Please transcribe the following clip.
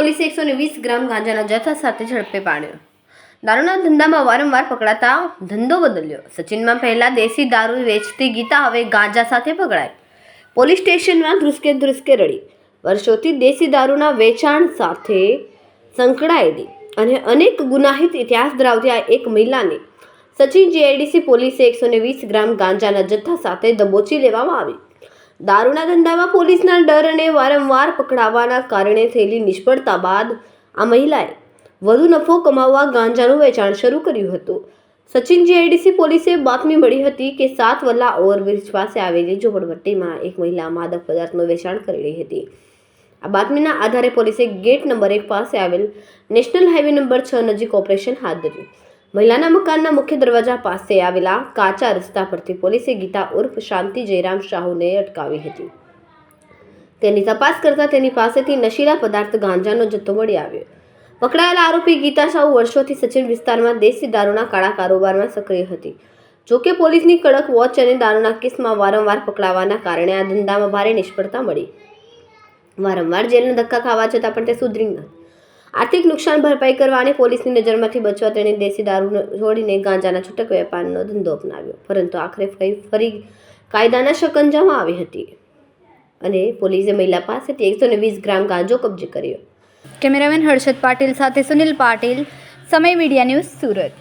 પોલીસે 120 ગ્રામ ગાંજાના જથ્થા સાથે ઝડપે પાડ્યો. દારૂના ધંધામાં વારંવાર પકડાતા ધંધો બદલ્યો. સચિનમાં પહેલા દેશી દારૂ વેચતી ગીતા હવે ગાંજા સાથે પકડાઈ. પોલીસ સ્ટેશનમાં ધ્રુસકે રડી. વર્ષોથી દેશી દારૂના વેચાણ સાથે સંકળાયેલી અને અનેક ગુનાહિત ઇતિહાસ ધરાવતી આ એક મહિલાને સચિન જીઆઈડીસી પોલીસે 120 ગ્રામ ગાંજાના જથ્થા સાથે દબોચી લેવામાં આવી. દારૂના ધંધામાં પોલીસના ડર અને વારંવાર પકડાવાના કારણે થયેલી નિષ્ફળતા બાદ આ મહિલાએ વધુ નફો કમાવવા ગાંજાનું વેચાણ શરૂ કર્યું હતું. સચિન જીઆઈડીસી પોલીસે બાતમી મળી હતી કે 7 વલ્લા ઓવરબ્રિજ પાસે આવેલી ઝોપડપટ્ટીમાં એક મહિલા માદક પદાર્થનું વેચાણ કરી રહી હતી. આ બાતમીના આધારે પોલીસે ગેટ નંબર 1 પાસે આવેલ નેશનલ હાઈવે નંબર 6 નજીક ઓપરેશન હાથ ધર્યું. મહિલાના મકાનના મુખ્ય દરવાજા પાસે આવેલા કાચા રસ્તા પરથી પોલીસે ગીતા ઉર્ફ શાંતિ જયરામ શાહુને અટકાવી હતી. તેની તપાસ કરતા તેની પાસેથી નશીલા પદાર્થ ગાંજાનો જથ્થો મળી આવ્યો. પકડાયેલા આરોપી ગીતા શાહુ વર્ષોથી સચિન વિસ્તારમાં દેશી દારૂના કાળા કારોબારમાં સક્રિય હતી. જોકે પોલીસની કડક વોચ અને દારૂના કેસમાં વારંવાર પકડાવાના કારણે આ ધંધામાં ભારે નિષ્ફળતા મળી. વારંવાર જેલના ધક્કા ખાવા છતાં પણ તે સુધરી ન. આર્થિક નુકસાન ભરપાઈ કરવા અને પોલીસની નજરમાંથી બચવા તેણે દેશી દારૂ છોડીને ગાંજાના છૂટક વેપારનો ધંધો અપનાવ્યો. પરંતુ આખરે ફરી કાયદાના શકંજામાં આવી હતી અને પોલીસે મહિલા પાસેથી 120 ગ્રામ ગાંજો કબજે કર્યો. કેમેરામેન હર્ષદ પાટીલ સાથે સુનિલ પાટીલ, સમય મીડિયા ન્યૂઝ, સુરત.